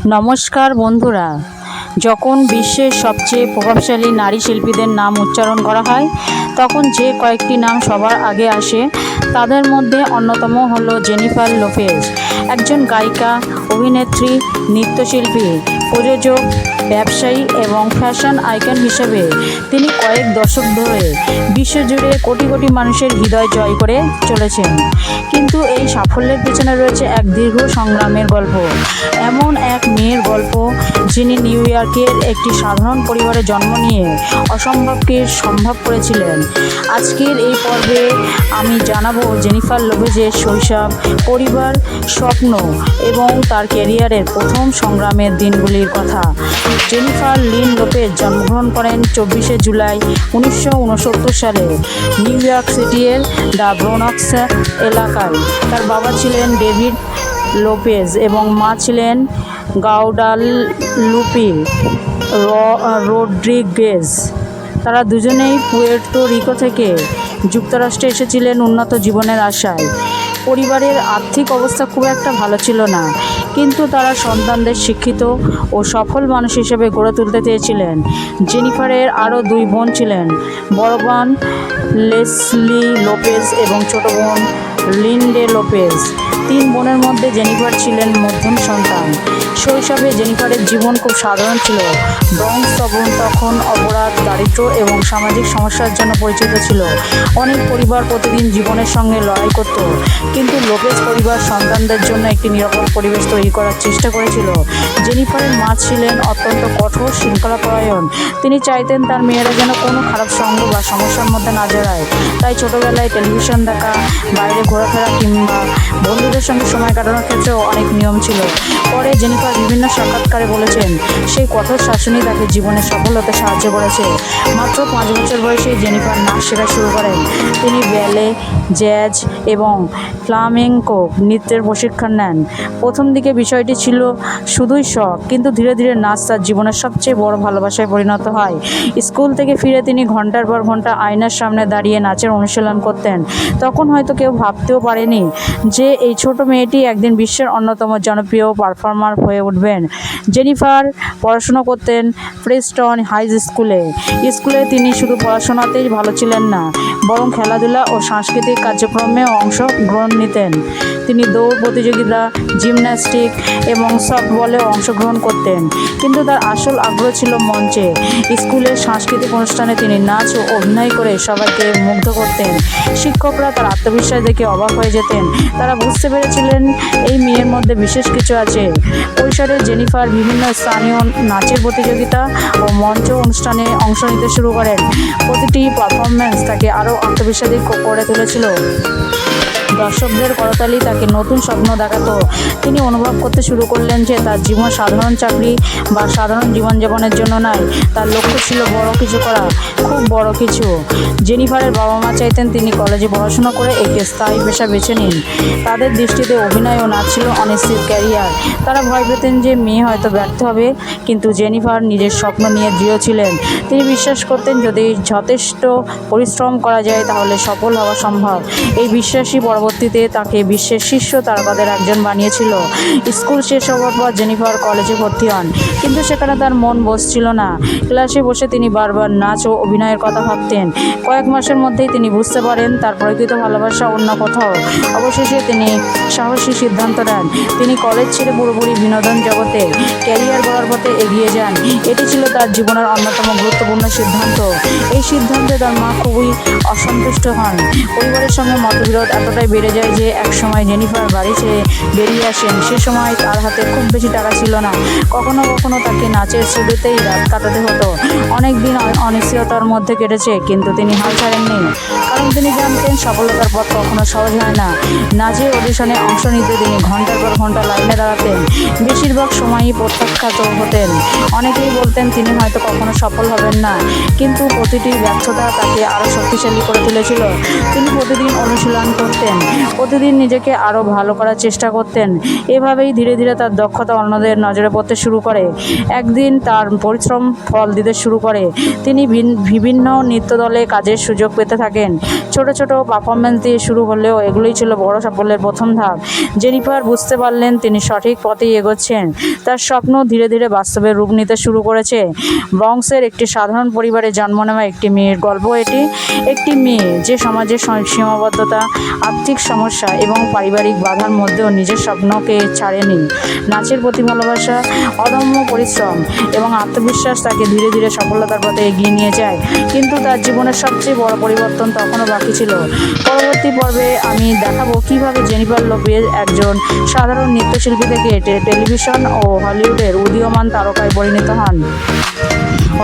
নমস্কার বন্ধুরা, যখন বিশ্বের সবচেয়ে প্রভাবশালী নারী শিল্পীদের নাম উচ্চারণ করা হয় তখন যে কয়েকটি নাম সবার আগে আসে তাদের মধ্যে অন্যতম হলো জেনিফার লোপেজ। একজন গায়িকা, অভিনেত্রী, নৃত্যশিল্পী, প্রযোজক, ব্যবসায়ী এবং ফ্যাশন আইকন হিসেবে তিনি কয়েক দশক ধরে বিশ্বজুড়ে কোটি কোটি মানুষের হৃদয় জয় করে চলেছেন। কিন্তু এই সাফল্যের পেছনে রয়েছে এক দীর্ঘ সংগ্রামের গল্প, এমন এক মেয়ের গল্প যিনি নিউ ইয়র্কের একটি সাধারণ পরিবারে জন্ম নিয়ে অসম্ভবকে সম্ভব করেছিলেন। আজকের এই পর্বে আমি জানাবো জেনিফার লোপেজের শৈশব, পরিবার, স্বপ্ন এবং তার ক্যারিয়ারের প্রথম সংগ্রামের দিনগুলির কথা। জেনিফার লিন লোপেজ জন্মগ্রহণ করেন 24শে জুলাই 1969 সালে নিউ ইয়র্ক সিটির দ্য ব্রোনক্স এলাকায়। তার বাবা ছিলেন ডেভিড লোপেজ এবং মা ছিলেন গাউডালুপি রোড্রিগেজ। তারা দুজনেই পুয়ের্তো রিকো থেকে যুক্তরাষ্ট্রে এসেছিলেন উন্নত জীবনের আশায়। পরিবারের আর্থিক অবস্থা খুব একটা ভালো ছিল না, কিন্তু তারা সন্তানদের শিক্ষিত ও সফল মানুষ হিসেবে গড়ে তুলতে চেয়েছিলেন। জেনিফারের আরও দুই বোন ছিলেন, বড় বোন লেসলি লোপেজ এবং ছোট বোন লিন্ডে লোপেজ। তিন বোনের মধ্যে জেনিফার ছিলেন মধ্যম সন্তান। শৈশবে জেনিফারের জীবন খুব সাধারণ ছিল। ব্রঙ্কস তখন অপরাধ, দারিদ্র্য এবং সামাজিক সমস্যার জন্য পরিচিত ছিল। অনেক পরিবার প্রতিদিন জীবনের সঙ্গে লড়াই করত, কিন্তু লোপেজ পরিবার সন্তানদের জন্য একটি নিরাপদ পরিবেশ তৈরি করার চেষ্টা করেছিল। জেনিফারের মা ছিলেন অত্যন্ত কঠোর, শৃঙ্খলাপরায়ণ। তিনি চাইতেন তার মেয়েরা যেন কোনো খারাপ সঙ্গ বা সমস্যার মধ্যে না জড়ায়। তাই ছোটবেলায় টেলিভিশন দেখা, বাইরে ঘোরাফেরা কিংবা বন্ধুদের সঙ্গে সময় কাটানোর ক্ষেত্রেও অনেক নিয়ম ছিল। পরে জেনিফার বিভিন্ন সাক্ষাৎকারে বলেছেন, সেই কঠোর শাসনই তাকে জীবনে সফল হতে সাহায্য করেছে। মাত্র 5 বছর বয়সে জেনিফার নাচ শেখা শুরু করেন। তিনি ব্যালে, জ্যাজ এবং ফ্লামেঙ্কো নৃত্যের প্রশিক্ষণ নেন। প্রথম দিকে বিষয়টি ছিল শুধুই শখ, কিন্তু ধীরে ধীরে নাচ তার জীবনের সবচেয়ে বড় ভালোবাসায় পরিণত হয়। স্কুল থেকে ফিরে তিনি ঘন্টার পর ঘন্টা আয়নার সামনে দাঁড়িয়ে নাচের অনুশীলন করতেন। তখন হয়তো কেউ ভাবতেও পারেনি যে এই ছোট মেয়েটি একদিন বিশ্বের অন্যতম জনপ্রিয় পারফর্মার হয়ে উঠবেন। জেনিফার পড়াশোনা করতেন প্রেস্টন হাই স্কুলে। তিনি শুধু পড়াশোনাতেই ভালো ছিলেন না, বরং খেলাধুলা ও সাংস্কৃতিক কার্যক্রমে অংশগ্রহণ নিতেন। তিনি দৌড় প্রতিযোগিতা, জিমন্যাস্টিক এবং সফটবলেও অংশগ্রহণ করতেন। কিন্তু তার আসল আগ্রহ ছিল মঞ্চে। স্কুলের সাংস্কৃতিক অনুষ্ঠানে তিনি নাচ ও অভিনয় করে সবাইকে মুগ্ধ করতেন। শিক্ষকরা তার আত্মবিশ্বাস দেখে অবাক হয়ে যেতেন। তারা বুঝতে পেরেছিলেন এই মেয়ের মধ্যে বিশেষ কিছু আছে। কৈশোরে জেনিফার বিভিন্ন স্থানীয় নাচের প্রতিযোগিতা ও মঞ্চ অনুষ্ঠানে অংশ নিতে শুরু করেন। প্রতিটি পারফরম্যান্স তাকে আরও আত্মবিশ্বাসী করে তুলেছিল। দর্শকদের করতালি তাকে নতুন স্বপ্ন দেখাতো। তিনি অনুভব করতে শুরু করলেন যে তার জীবন সাধারণ চাকরি বা সাধারণ জীবনযাপনের জন্য নয়, তার লক্ষ্য ছিল বড় কিছু করা, খুব বড় কিছু। জেনিফারের বাবা মা চাইতেন তিনি কলেজে পড়াশোনা করে একটি স্থায়ী পেশা বেছে নিন। তাদের দৃষ্টিতে অভিনয় ও নাচ ছিল অনিশ্চিত ক্যারিয়ার। তারা ভয় পেতেন যে মেয়ে হয়তো ব্যর্থ হবে, কিন্তু জেনিফার নিজের স্বপ্ন নিয়ে দৃঢ় ছিলেন। তিনি বিশ্বাস করতেন যদি যথেষ্ট পরিশ্রম করা যায় তাহলে সফল হওয়া সম্ভব। এই বিশ্বাসই পরবর্তীতে তাকে বিশ্বের শীর্ষ তারকাদের একজন বানিয়েছিল। স্কুল শেষ হওয়ার পর জেনিফার কলেজে ভর্তি হন, কিন্তু সেখানে তার মন বসছিল না। ক্লাসে বসে তিনি বারবার নাচ ও অভিনয়ের কথা ভাবতেন। কয়েক মাসের মধ্যেই তিনি বুঝতে পারেন তার প্রকৃত ভালোবাসা অন্য কোথাও। অবশেষে তিনি সাহসী সিদ্ধান্ত নেন। তিনি কলেজ ছেড়ে পুরোপুরি বিনোদন জগতে ক্যারিয়ার গড়ার পথে এগিয়ে যান। এটি ছিল তার জীবনের অন্যতম গুরুত্বপূর্ণ সিদ্ধান্ত। এই সিদ্ধান্তে তার মা খুবই অসন্তুষ্ট হন। পরিবারের সঙ্গে মতবিরোধ এতটাই বেড়ে যায় যে একসময় জেনিফার বাড়ি ছেড়ে বেরিয়ে আসেন। সে সময় তার হাতে খুব বেশি টাকা ছিল না। কখনো কখনো তাকে নাচের স্টুডিওতেই রাত কাটাতে হতো। অনেক দিন অনিশ্চয়তার মধ্যে কেটেছে, কিন্তু তিনি হাল ছাড়েননি, কারণ তিনি জানতেন সফলতার পথ কখনো সহজ হয় না। নাচের অডিশনে অংশ নিতে তিনি ঘন্টার পর ঘন্টা লাইনে দাঁড়াতেন। বেশিরভাগ সময়ই প্রত্যাখ্যাত হতেন। অনেকেই বলতেন তিনি হয়তো কখনো সফল হবেন না, কিন্তু প্রতিটি ব্যর্থতা তাকে আরও শক্তিশালী করে তুলেছিল। তিনি প্রতিদিন অনুশীলন করতেন, প্রতিদিন নিজেকে আরও ভালো করার চেষ্টা করতেন। এভাবেই ধীরে ধীরে তার দক্ষতা অন্যদের নজরে পড়তে শুরু করে। একদিন তার পরিশ্রম ফল দিতে শুরু করে। তিনি বিভিন্ন নৃত্য দলে কাজের সুযোগ পেতে থাকেন। ছোট ছোট পারফরমেন্স দিয়ে শুরু হলেও এগুলোই ছিল বড় সাফল্যের প্রথম ধাপ। জেনিফার বুঝতে পারলেন তিনি সঠিক পথেই এগোচ্ছেন। তার স্বপ্ন ধীরে ধীরে বাস্তবে রূপ নিতে শুরু করেছে। ব্রঙ্কসের একটি সাধারণ পরিবারে জন্ম নেওয়া একটি মেয়ের গল্প এটি। একটি মেয়ে যে সমাজের সীমাবদ্ধতা, আর্থিক সমস্যা এবং পারিবারিক বাধার মধ্যেও নিজের স্বপ্নকে ছাড়েনি। নাচের প্রতি ভালোবাসা, অদম্য পরিশ্রম এবং আত্মবিশ্বাস তাকে ধীরে ধীরে সফলতার পথে এগিয়ে নিয়ে যায়। কিন্তু তার জীবনের সবচেয়ে বড় পরিবর্তন তখনও বাকি ছিল। পরবর্তী পর্বে আমি দেখাবো কিভাবে জেনিফার লোপেজ একজন সাধারণ নৃত্যশিল্পী থেকে টেলিভিশন ও হলিউডের উদীয়মান তারকায় পরিণত হন।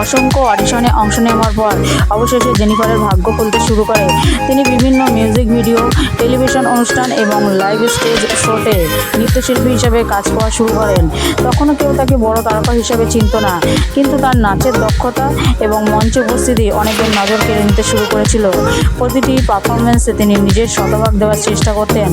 অসংখ্য অডিশনে অংশ নেওয়ার পর অবশেষে জেনিফারের ভাগ্য খুলতে শুরু করে। তিনি বিভিন্ন মিউজিক ভিডিও, টেলিভিশন অনুষ্ঠান এবং লাইভ স্টেজ শোতে নৃত্যশিল্পী হিসেবে কাজ করা শুরু করেন। তখনও কেউ তাকে বড় তারকা হিসেবে চিনত না, কিন্তু তার নাচের দক্ষতা এবং মঞ্চে উপস্থিতি অনেকের নজর কেড়ে নিতে শুরু করেছিল। প্রতিটি পারফরমেন্সে তিনি নিজের শতভাগ দেওয়ার চেষ্টা করতেন।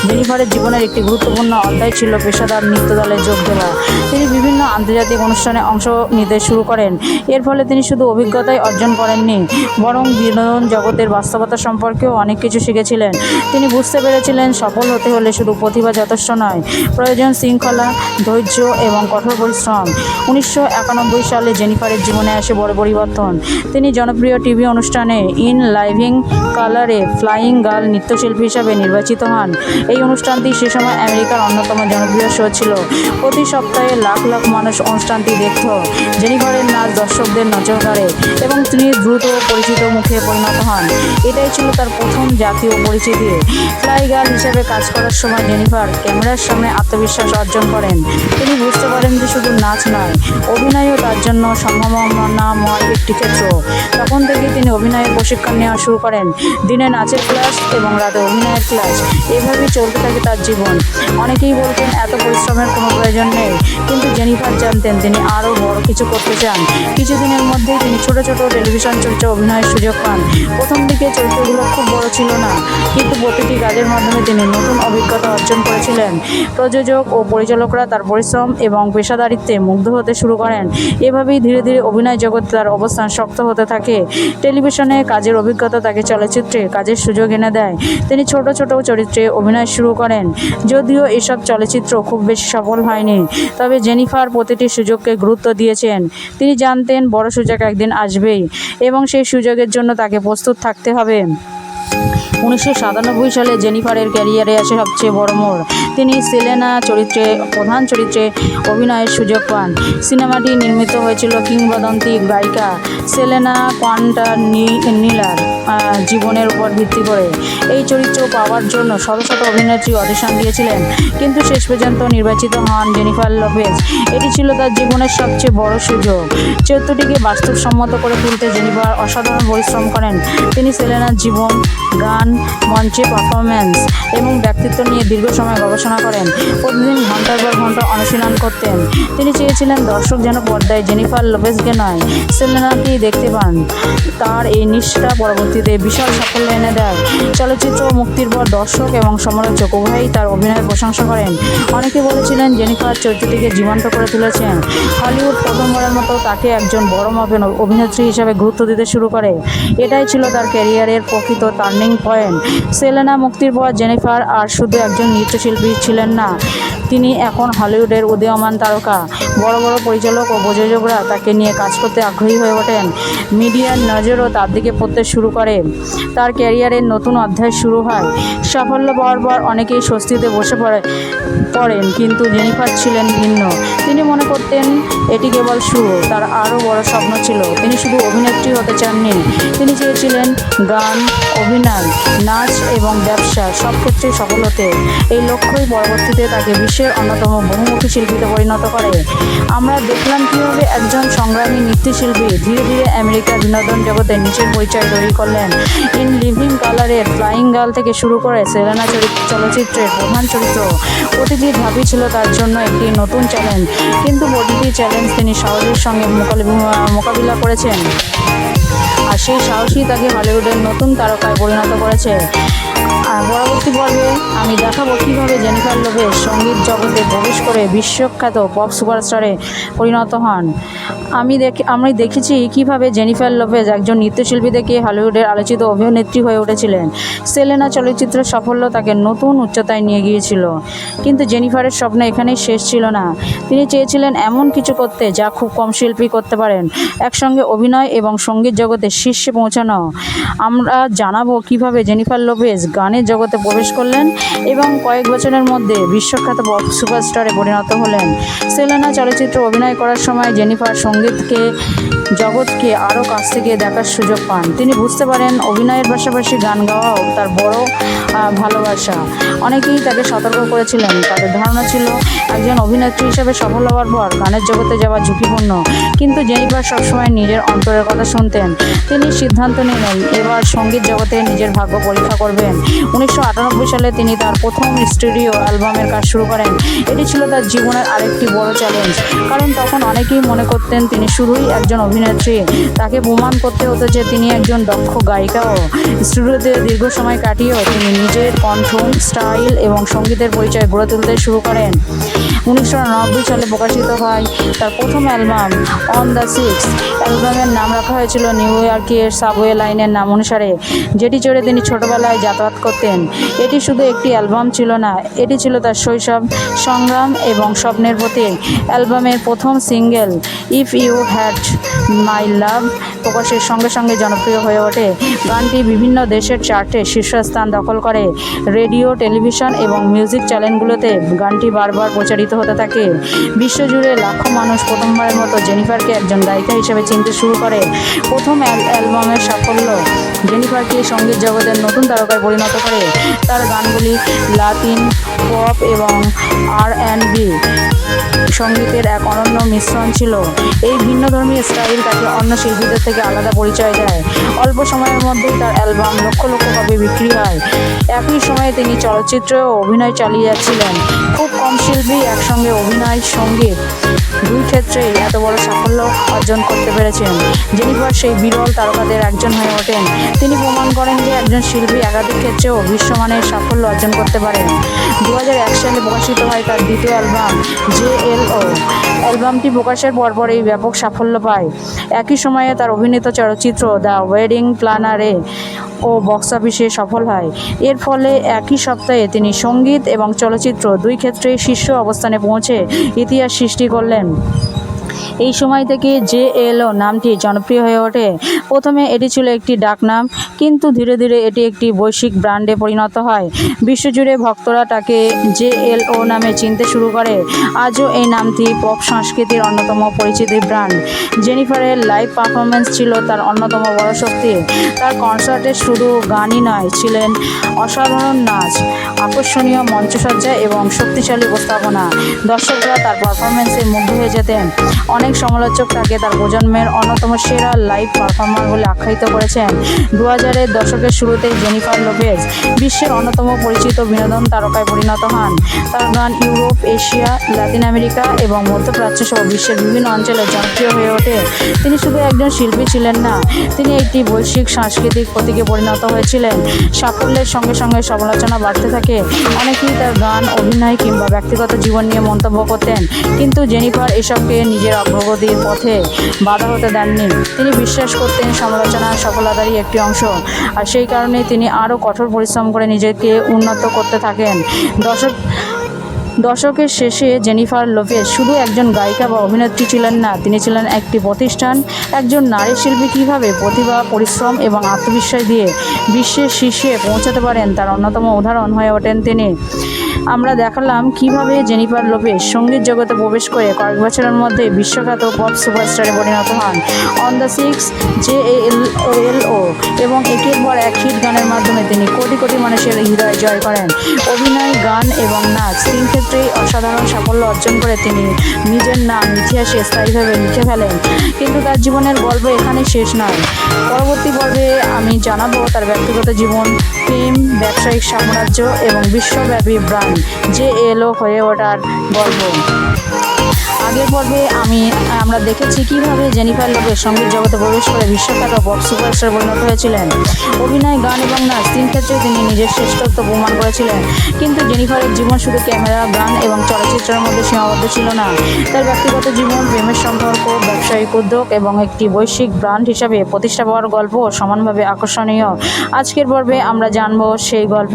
জেনিফারের জীবনের একটি গুরুত্বপূর্ণ অধ্যায় ছিল পেশাদার নৃত্য দলে যোগ দেওয়া। তিনি বিভিন্ন আন্তর্জাতিক অনুষ্ঠানে অংশ নিতে শুরু করেন। এর ফলে তিনি শুধু অভিজ্ঞতাই অর্জন করেননি, বরং বিনোদন জগতের বাস্তবতা সম্পর্কেও অনেক কিছু শিখেছিলেন। তিনি বুঝতে পেরেছিলেন সফল হতে হলে শুধু প্রতিভা যথেষ্ট নয়, প্রয়োজন শৃঙ্খলা, ধৈর্য এবং কঠোর পরিশ্রম। 1991 সালে জেনিফারের জীবনে আসে বড় পরিবর্তন। তিনি জনপ্রিয় টিভি অনুষ্ঠানে ইন লিভিং কালারে ফ্লাইং গার্ল নৃত্যশিল্পী হিসাবে নির্বাচিত হন। এই অনুষ্ঠানটি সে সময় আমেরিকার অন্যতম জনপ্রিয় শো ছিল। প্রতি সপ্তাহে লাখ লাখ মানুষ অনুষ্ঠানটি দেখত। জেনিফারের নাচ দর্শকদের নজর কাড়ে এবং তিনি দ্রুত পরিচিত মুখে পরিণত হন। এটাই ছিল তার প্রথম জাতীয় পরিচিতি। ফ্লাই গার্ল হিসেবে কাজ করার সময় জেনিফার ক্যামেরার সামনে আত্মবিশ্বাস অর্জন করেন। তিনি বুঝতে পারেন যে শুধু নাচ নয়, অভিনয়ও তার জন্য সম্ভাবনাময় একটি ক্ষেত্র। তখন থেকেই তিনি অভিনয়ের প্রশিক্ষণ নেওয়া শুরু করেন। দিনে নাচের ক্লাস এবং রাতে অভিনয়ের ক্লাস, এভাবেই চলতে থাকে তার জীবন। অনেকেই বলতেন এত পরিশ্রমের কোনো প্রয়োজন নেই, কিন্তু জেনিফার জানতেন তিনি আরও বড় কিছু করতে চান। কিছুদিনের মধ্যেই তিনি ছোট ছোট টেলিভিশন চরিত্রে অভিনয়ের সুযোগ পান। প্রথম দিকে চরিত্রগুলো খুব বড় ছিল না, কিন্তু প্রতিটি কাজের মাধ্যমে তিনি নতুন অভিজ্ঞতা অর্জন করেছিলেন। প্রযোজক ও পরিচালকরা তার পরিশ্রম এবং পেশাদারিত্বে মুগ্ধ হতে শুরু করেন। এভাবেই ধীরে ধীরে অভিনয় জগতে তার অবস্থান শক্ত হতে থাকে। টেলিভিশনে কাজের অভিজ্ঞতা তাকে চলচ্চিত্রে কাজের সুযোগ এনে দেয়। তিনি ছোট ছোট চরিত্রে অভিনয় শুরু করেন। যদিও এসব চলচ্চিত্র খুব বেশি সফল হয়নি, তবে জেনিফার প্রতিটি সুযোগকে গুরুত্ব দিয়েছেন। তিনি জানতেন বড় সুযোগ একদিন আসবেই এবং সেই সুযোগের জন্য তাকে প্রস্তুত থাকতে হবে। 1997 সালে জেনিফারের ক্যারিয়ারে আসে সবচেয়ে বড় মোড়। তিনি সেলেনা প্রধান চরিত্রে অভিনয়ের সুযোগ পান। সিনেমাটি নির্মিত হয়েছিল কিংবদন্তি গায়িকা সেলেনা কোয়ান্টানিলার জীবনের উপর ভিত্তি করে। এই চরিত্র পাওয়ার জন্য শত শত অভিনেত্রী অডিশন দিয়েছিলেন, কিন্তু শেষ পর্যন্ত নির্বাচিত হন জেনিফার লোপেজ। এটি ছিল তার জীবনের সবচেয়ে বড় সুযোগ। চরিত্রটিকে বাস্তবসম্মত করে তুলতে জেনিফার অসাধারণ পরিশ্রম করেন। তিনি সেলেনার জীবন, গান, মঞ্চে পারফরমেন্স এবং ব্যক্তিত্ব নিয়ে দীর্ঘ সময় গবেষণা করেন। প্রতিদিন ঘন্টার পর ঘন্টা অনুশীলন করতেন। তিনি চেয়েছিলেন দর্শক যেন পর্দায় জেনিফার লোপেজকে নয়, সেলেনাকেই দেখতে পান। তার এই নিষ্ঠা পরবর্তীতে বিশাল সাফল্য এনে দেয়। চলচ্চিত্র মুক্তির পর দর্শক এবং সমালোচক উভয়ই তার অভিনয়ের প্রশংসা করেন। অনেকে বলেছিলেন জেনিফার চরিত্রটিকে জীবন্ত করে তুলেছেন। হলিউড প্রথমবারের মতো তাকে একজন বড় মাপের অভিনেত্রী হিসেবে গুরুত্ব দিতে শুরু করে। এটাই ছিল তার ক্যারিয়ারের প্রকৃত টার্নিং পয়েন্ট। সেলেনা মুক্তির পর জেনিফার আর শুধু একজন নৃত্যশিল্পী ছিলেন না, তিনি এখন হলিউডের উদীয়মান তারকা। বড় বড় পরিচালক ও প্রযোজকরা তাকে নিয়ে কাজ করতে আগ্রহী হয়ে ওঠেন। মিডিয়ার নজরও তার দিকে পড়তে শুরু করে। তার ক্যারিয়ারের নতুন অধ্যায় শুরু হয়। সাফল্য পাওয়ার পর অনেকেই স্বস্তিতে বসে পড়েন, কিন্তু জেনিফার ছিলেন ভিন্ন। তিনি মনে করতেন এটি কেবল শুরু, তার আরও বড় স্বপ্ন ছিল। তিনি শুধু অভিনেত্রী হতে চাননি, তিনি চেয়েছিলেন গান, অভিনয়, নাচ এবং ব্যবসা সব ক্ষেত্রেই সফল হতে। এই লক্ষ্যই পরবর্তীতে তাকে বিশ্বের অন্যতম বহুমুখী শিল্পীতে পরিণত করে। আমরা দেখলাম কীভাবে একজন সংগ্রামী নৃত্যশিল্পী ধীরে ধীরে আমেরিকার বিনোদন জগতে নিজের পরিচয় তৈরি করলেন। ইন লিভিং কালারের ফ্লাইং গার্ল থেকে শুরু করে সেলেনা চলচ্চিত্রের প্রধান চরিত্র, প্রতিটি ধাপই ছিল তার জন্য একটি নতুন চ্যালেঞ্জ, কিন্তু প্রতিটি চ্যালেঞ্জ তিনি সাহসের সঙ্গে মোকাবিলা করেছেন। আর সেই সাহসই তাকে হলিউডের নতুন তারকায় পরিণত করেছে। পরবর্তী পর্বে আমি দেখাবো কীভাবে জেনিফার লোপেজ সঙ্গীত জগতে প্রবেশ করে বিশ্বখ্যাত পপ সুপারস্টারে পরিণত হন। আমি দেখেছি কীভাবে জেনিফার লোপেজ একজন নৃত্যশিল্পী থেকে হলিউডের আলোচিত অভিনেত্রী হয়ে উঠেছিলেন। সেলেনা চলচ্চিত্রের সাফল্য তাকে নতুন উচ্চতায় নিয়ে গিয়েছিল, কিন্তু জেনিফারের স্বপ্ন এখানেই শেষ ছিল না। তিনি চেয়েছিলেন এমন কিছু করতে যা খুব কম শিল্পী করতে পারেন, একসঙ্গে অভিনয় এবং সঙ্গীত জগতে শীর্ষে পৌঁছানো। আমরা জানাবো কিভাবে জেনিফার লোপেজ গানের জগতে প্রবেশ করলেন এবং কয়েক বছরের মধ্যে বিশ্বখ্যাত পপ সুপারস্টারে পরিণত হলেন। সেলেনা চলচ্চিত্রে অভিনয় করার সময় জেনিফার সঙ্গীতকে জগৎকে আরও কাছ থেকে দেখার সুযোগ পান। তিনি বুঝতে পারেন অভিনয়ের পাশাপাশি গান গাওয়াও তার বড় ভালোবাসা। অনেকেই তাকে সতর্ক করেছিলেন, তাদের ধারণা ছিল একজন অভিনেত্রী হিসেবে সফল হওয়ার পর গানের জগতে যাওয়া ঝুঁকিপূর্ণ, কিন্তু জেনিফার সবসময় নিজের অন্তরের কথা শুনতেন। তিনি সিদ্ধান্ত নিলেন এবার সঙ্গীত জগতে নিজের ভাগ্য পরীক্ষা করবেন। 1998 সালে তিনি তার প্রথম স্টুডিও অ্যালবামের কাজ শুরু করেন। এটি ছিল তার জীবনের আরেকটি বড় চ্যালেঞ্জ, কারণ তখন অনেকেই মনে করতেন তিনি শুধুই একজন অভিনেত্রী। তাকে প্রমাণ করতে হতো যে তিনি একজন দক্ষ গায়িকাও। স্টুডিওতে দীর্ঘ সময় কাটিয়েও তিনি নিজের কণ্ঠ, স্টাইল এবং সঙ্গীতের পরিচয় গড়ে তুলতে শুরু করেন। 1990 সালে প্রকাশিত হয় তার প্রথম অ্যালবাম অন দ্য সিক্স। অ্যালবামের নাম রাখা হয়েছিল নিউ ইয়র্কের সাবওয়ে লাইনের নাম অনুসারে, যেটি চড়ে তিনি ছোটবেলায় যাতায়াত করতেন। এটি শুধু একটি অ্যালবাম ছিল না, এটি ছিল তার শৈশব, সংগ্রাম এবং স্বপ্নের প্রতীক। অ্যালবামের প্রথম single if you had my love প্রকাশের সঙ্গে সঙ্গে জনপ্রিয় হয়ে ওঠে। গানটি বিভিন্ন দেশের চার্টে শীর্ষস্থান দখল করে। রেডিও, টেলিভিশন এবং মিউজিক চ্যানেলগুলোতে গানটি বারবার প্রচারিত হতে থাকে। বিশ্বজুড়ে লাখো মানুষ প্রথমবারের মতো জেনিফারকে একজন গায়িকা হিসেবে চিনতে শুরু করে। প্রথম অ্যালবামের সাফল্য জেনিফারকে সঙ্গীত জগতের নতুন তারকায় পরিণত করে। তার গানগুলি লাতিন, পপ এবং আর&বি সঙ্গীতের এক অনন্য মিশ্রণ ছিল। এই ভিন্নধর্মী স্টাইল তাকে অন্য শিল্পীদের থেকে আলাদা পরিচয় দেয়। অল্প সময়ের মধ্যেই তার অ্যালবাম লক্ষ লক্ষ কপি বিক্রি হয়। একই সময়ে তিনি চলচ্চিত্রেও অভিনয় চালিয়ে যাচ্ছিলেন। খুব কম শিল্পী একসঙ্গে অভিনয়, সঙ্গীত দুই ক্ষেত্রেই এত বড় সাফল্য অর্জন করতে পেরেছেন। জেনিফার সেই বিরল তারকাদের একজন হয়ে ওঠেন। তিনি প্রমাণ করেন যে একজন শিল্পী একাধিক ক্ষেত্রেও বিশ্বমানের সাফল্য অর্জন করতে পারেন। 2001 সালে প্রকাশিত হয় তার দ্বিতীয় অ্যালবাম JLO। অ্যালবামটি প্রকাশের পরপরই ব্যাপক সাফল্য পায়। একই সময়ে তার অভিনীত চলচ্চিত্র দ্য ওয়েডিং প্ল্যানারে ও বক্স অফিসে সফল হয়। এর ফলে একই সপ্তাহে তিনি সঙ্গীত এবং চলচ্চিত্র দুই ক্ষেত্রেই শীর্ষ অবস্থানে পৌঁছে ইতিহাস সৃষ্টি করলেন। এই সময় থেকে JLO নামটি জনপ্রিয় হয়ে ওঠে। প্রথমে এটি ছিল একটি ডাকনাম, কিন্তু ধীরে ধীরে এটি একটি বৈশ্বিক ব্র্যান্ডে পরিণত হয়। বিশ্বজুড়ে ভক্তরা তাকে JLO নামে চিনতে শুরু করে। আজও এই নামটি পপ সংস্কৃতির অন্যতম পরিচিতি ব্র্যান্ড। জেনিফারের লাইভ পারফরমেন্স ছিল তার অন্যতম বড় শক্তি। তার কনসার্টে শুধু গানই নয়, ছিলেন অসাধারণ নাচ, আকর্ষণীয় মঞ্চসজ্জা এবং শক্তিশালী উপস্থাপনা। দর্শকরা তার পারফরমেন্সে মুগ্ধ হয়ে যেতেন। অনেক সমালোচক তাকে তার প্রজন্মের অন্যতম সেরা লাইভ পারফর্মার বলে আখ্যায়িত করেছেন। 2000-এর দশকের শুরুতেই জেনিফার লোপেজ বিশ্বের অন্যতম পরিচিত বিনোদন তারকায় পরিণত হন। তার গান ইউরোপ, এশিয়া, লাতিন আমেরিকা এবং মধ্যপ্রাচ্য সহ বিশ্বের বিভিন্ন অঞ্চলে জনপ্রিয় হয়ে ওঠে। তিনি শুধু একজন শিল্পী ছিলেন না, তিনি একটি বৈশ্বিক সাংস্কৃতিক প্রতীকে পরিণত হয়েছিলেন। সাফল্যের সঙ্গে সঙ্গে সমালোচনা বাড়তে থাকে। অনেকেই তার গান, অভিনয় কিংবা ব্যক্তিগত জীবন নিয়ে মন্তব্য করতেন, কিন্তু জেনিফার এসবকে নিজের অগ্রগতির পথে বাধা হতে দেননি। তিনি বিশ্বাস করতেন সমালোচনা সফলতারই একটি অংশ, আর সেই কারণেই তিনি আরও কঠোর পরিশ্রম করে নিজেকে উন্নত করতে থাকেন। দশকের শেষে জেনিফার লোপেজ শুধু একজন গায়িকা বা অভিনেত্রী ছিলেন না, তিনি ছিলেন একটি প্রতিষ্ঠান। একজন নারী শিল্পী কীভাবে প্রতিভা, পরিশ্রম এবং আত্মবিশ্বাস দিয়ে বিশ্বের শীর্ষে পৌঁছাতে পারেন তার অন্যতম উদাহরণ হয়ে ওঠেন তিনি। আমরা দেখালাম কিভাবে জেনিফার লোপেজ সঙ্গীত জগতে প্রবেশ করে কয়েক বছরের মধ্যে বিশ্বখ্যাত পপ সুপারস্টারে পরিণত হন। অন দ্য সিক্স, JLO এবং একের পর এক হিট গানের মাধ্যমে তিনি কোটি কোটি মানুষের হৃদয় জয় করেন। অভিনয়, গান এবং নাচ তিন ক্ষেত্রেই অসাধারণ সাফল্য অর্জন করে তিনি নিজের নাম ইতিহাসে স্থায়ীভাবে লিখে ফেলেন। কিন্তু তার জীবনের গল্প এখানে শেষ নয়। পরবর্তী পর্বে আমি জানাবো তার ব্যক্তিগত জীবন, প্রেম, ব্যবসায়িক সাম্রাজ্য এবং বিশ্বব্যাপী ব্র্যান্ড JLO হয়ে ওঠার গল্প। আগের পর্বে আমরা দেখেছি কিভাবে জেনিফার লোপেজ সঙ্গীত জগতে প্রবেশ করে বিশ্বখ্যাত পপ সুপারস্টার পরিণত হয়েছিলেন। অভিনয়, গান এবং নাচ তিন ক্ষেত্রে তিনি নিজের শ্রেষ্ঠত্ব প্রমাণ করেছিলেন। কিন্তু জেনিফারের জীবন শুধু ক্যামেরা, গান এবং চলচ্চিত্রের মধ্যে সীমাবদ্ধ ছিল না। তার ব্যক্তিগত জীবন, প্রেমের সম্পর্ক, ব্যবসায়িক উদ্যোগ এবং একটি বৈশ্বিক ব্র্যান্ড হিসাবে প্রতিষ্ঠা পাওয়ার গল্প সমানভাবে আকর্ষণীয়। আজকের পর্বে আমরা জানব সেই গল্প।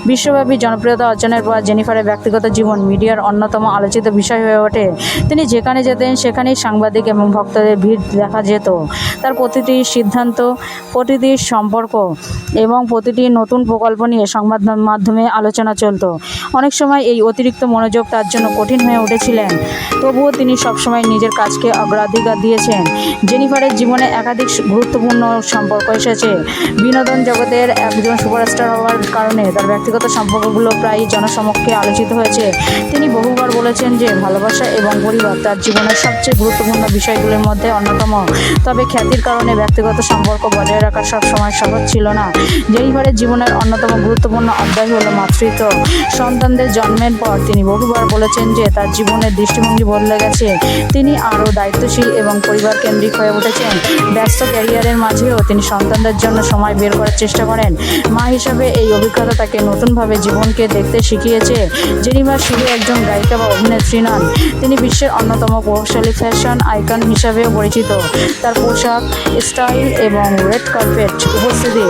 বিশ্বব্যাপী জনপ্রিয়তা অর্জনের পর জেনিফারের ব্যক্তিগত জীবন মিডিয়ার অন্যতম আলোচিত বিষয় হয়ে ওঠে। তিনি যেখানে যেতেন সেখানেই সাংবাদিক এবং ভক্তদের ভিড় দেখা যেত। তার প্রতিটি সিদ্ধান্ত, প্রতিটি সম্পর্ক এবং প্রতিটি নতুন প্রকল্প নিয়ে সংবাদ মাধ্যমে আলোচনা চলত। অনেক সময় এই অতিরিক্ত মনোযোগ তার জন্য কঠিন হয়ে উঠেছিলেন, তবুও তিনি সবসময় নিজের কাজকে অগ্রাধিকার দিয়েছেন। জেনিফারের জীবনে একাধিক গুরুত্বপূর্ণ সম্পর্ক এসেছে। বিনোদন জগতের একজন সুপারস্টার হওয়ার কারণে তার ব্যক্তিগত সম্পর্কগুলো প্রায়ই জনসমক্ষে আলোচিত হয়েছে। তিনি বহুবার বলেছেন যে ভালোবাসা এবং পরিবার তার জীবনের সবচেয়ে গুরুত্বপূর্ণ বিষয়গুলোর মধ্যে অন্যতম। তবে খ্যাতির কারণে ব্যক্তিগত সম্পর্ক বজায় রাখা সবসময় সহজ ছিল না। জেনিফারের জীবনের অন্যতম গুরুত্বপূর্ণ অধ্যায় হলো মাতৃত্ব। সন্তানদের জন্মের পর তিনি বহুবার বলেছেন যে তার জীবনের দৃষ্টিভঙ্গি বদলে গেছে। তিনি আরও দায়িত্বশীল এবং পরিবার কেন্দ্রিক হয়ে উঠেছেন। ব্যস্ত ক্যারিয়ারের মাঝেও তিনি সন্তানদের জন্য সময় বের করার চেষ্টা করেন। মা হিসাবে এই অভিজ্ঞতা তাকে নতুনভাবে জীবনকে দেখতে শিখিয়েছে। জেনিফার শুধু একজন গায়িকা বা অভিনেত্রী নন, তিনি বিশ্বের অন্যতম প্রভাবশালী ফ্যাশন আইকন হিসাবেও পরিচিত। তার পোশাক, স্টাইল এবং রেড কার্পেট উপস্থিতি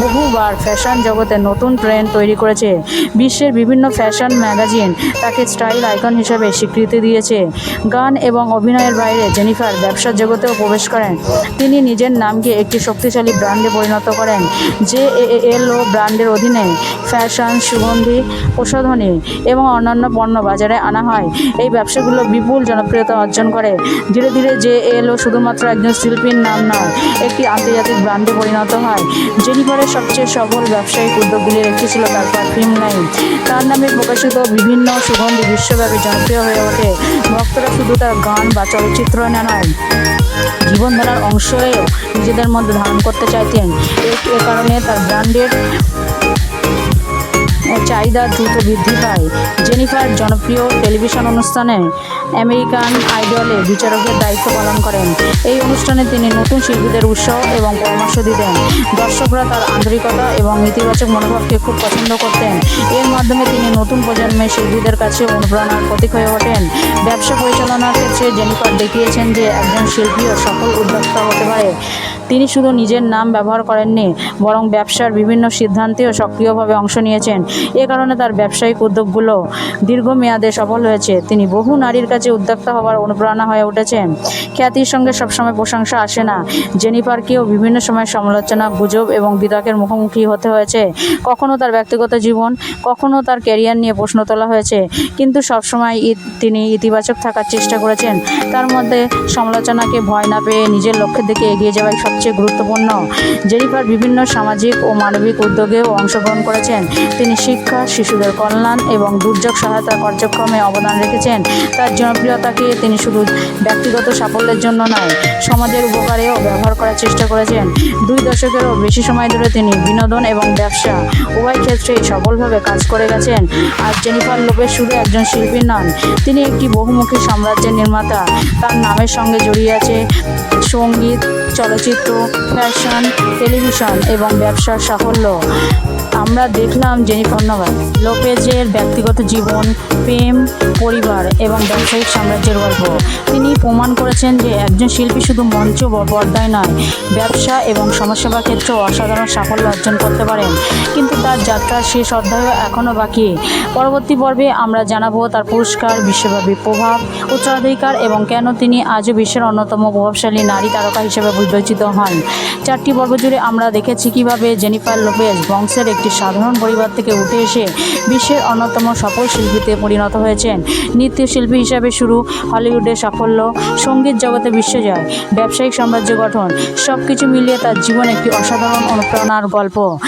বহুবার ফ্যাশন জগতে নতুন ট্রেন্ড তৈরি করেছে। বিশ্বের বিভিন্ন ফ্যাশন ম্যাগাজিন তাকে স্টাইল আইকন হিসাবে স্বীকৃতি দিয়েছে। গান এবং অভিনয়ের বাইরে জেনিফার ব্যবসার জগতেও প্রবেশ করেন। তিনি নিজের নামকে একটি শক্তিশালী ব্র্যান্ডে পরিণত করেন। JALO ব্র্যান্ডের অধীনে ফ্যাশন, সুগন্ধি, প্রসাধনী এবং অন্যান্য পণ্য বাজারে আনা হয়। এই ব্যবসাগুলো বিপুল জনপ্রিয়তা অর্জন করে। ধীরে ধীরে JALO শুধুমাত্র একজন শিল্পীর নাম নয়, একটি আন্তর্জাতিক ব্র্যান্ডে পরিণত হয়। জেনিফারের সবচেয়ে সফল ব্যবসায়িক উদ্যোগগুলির একটি ছিল তার পারফিউম লাইন। তার নামে প্রকাশিত বিভিন্ন সুগন্ধি বিশ্বব্যাপী জনপ্রিয় হয়ে ওঠে। ভক্তরা শুধু তার গান বা চলচ্চিত্র নয়, জীবনধারার অংশও নিজেদের মধ্যে ধারণ করতে চাইতেন। এ কারণে তার ব্র্যান্ডের চাহিদা দ্রুত বৃদ্ধি পায়। জেনিফার জনপ্রিয় টেলিভিশন অনুষ্ঠানে আমেরিকান আইডলে বিচারকের দায়িত্ব পালন করেন। এই অনুষ্ঠানে তিনি নতুন শিল্পীদের উৎসাহ এবং পরামর্শ দিতেন। দর্শকরা তার আন্তরিকতা এবং ইতিবাচক মনোভাবকে খুব পছন্দ করতেন। এর মাধ্যমে তিনি নতুন প্রজন্মের শিল্পীদের কাছে অনুপ্রেরণার প্রতীক হয়ে ওঠেন। ব্যবসা পরিচালনার ক্ষেত্রে জেনিফার দেখিয়েছেন যে একজন শিল্পীও সফল উদ্যোক্তা হতে পারে। তিনি শুধু নিজের নাম ব্যবহার করেননি, বরং ব্যবসার বিভিন্ন সিদ্ধান্তেও সক্রিয়ভাবে অংশ নিয়েছেন। এ কারণে তার ব্যবসায়িক উদ্যোগগুলো দীর্ঘমেয়াদে সফল হয়েছে। তিনি বহু নারীর কাছে উদ্যোক্তা হওয়ার অনুপ্রেরণা হয়ে উঠেছেন। খ্যাতির সঙ্গে সবসময় প্রশংসা আসে না। জেনিফারকেও বিভিন্ন সময় সমালোচনা, গুজব এবং বিতর্কের মুখোমুখি হতে হয়েছে। কখনো তার ব্যক্তিগত জীবন, কখনো তার ক্যারিয়ার নিয়ে প্রশ্ন তোলা হয়েছে, কিন্তু সবসময় তিনি ইতিবাচক থাকার চেষ্টা করেছেন। তার মধ্যে সমালোচনাকে ভয় না পেয়ে নিজের লক্ষ্যের দিকে এগিয়ে যাওয়াই সবচেয়ে গুরুত্বপূর্ণ। জেনিফার বিভিন্ন সামাজিক ও মানবিক উদ্যোগেও অংশগ্রহণ করেছেন। তিনি শিক্ষা, শিশুদের কল্যাণ এবং দুর্যোগ সহায়তা কার্যক্রমে অবদান রেখেছেন। তার জনপ্রিয়তাকে তিনি শুধু ব্যক্তিগত সাফল্যের জন্য নয়, সমাজের উপকারেও ব্যবহার করার চেষ্টা করেছেন। 2 দশকেরও বেশি সময় ধরে তিনি বিনোদন এবং ব্যবসা উভয় ক্ষেত্রেই সফলভাবে কাজ করে গেছেন। আর জেনিফার লোপেজ শুধু একজন শিল্পী নন, তিনি একটি বহুমুখী সাম্রাজ্যের নির্মাতা। তার নামের সঙ্গে জড়িয়ে আছে সঙ্গীত, চলচ্চিত্র, ফ্যাশন, টেলিভিশন এবং ব্যবসার সাফল্য। আমরা দেখলাম জেনিফার লোপেজের ব্যক্তিগত জীবন, প্রেম, পরিবার এবং ব্যবসায়িক সাম্রাজ্যের গল্প। তিনি প্রমাণ করেছেন যে একজন শিল্পী শুধু মঞ্চ বা পর্দায় নয়, ব্যবসা এবং সমাজসেবা ক্ষেত্রেও অসাধারণ সাফল্য অর্জন করতে পারেন। কিন্তু তার যাত্রার শেষ অধ্যায়ও এখনও বাকি। পরবর্তী পর্বে আমরা জানাবো তার পুরস্কার, বিশ্বব্যাপী প্রভাব, উত্তরাধিকার এবং কেন তিনি আজও বিশ্বের অন্যতম প্রভাবশালী নারী তারকা হিসেবে বিবেচিত হন। 4টি পর্ব জুড়ে আমরা দেখেছি কিভাবে জেনিফার লোপেজ বংশের একটি সাধারণ পরিবার থেকে উঠে এসে বিশ্বের অন্যতম সফল শিল্পীতে পরিণত হয়েছেন। নৃত্যশিল্পী হিসাবে শুরু, হলিউডে সাফল্য, সঙ্গীত জগতে বিশ্বজয়, ব্যবসায়িক সাম্রাজ্য গঠন, সবকিছু মিলিয়ে তার জীবন একটি অসাধারণ অনুপ্রেরণার গল্প।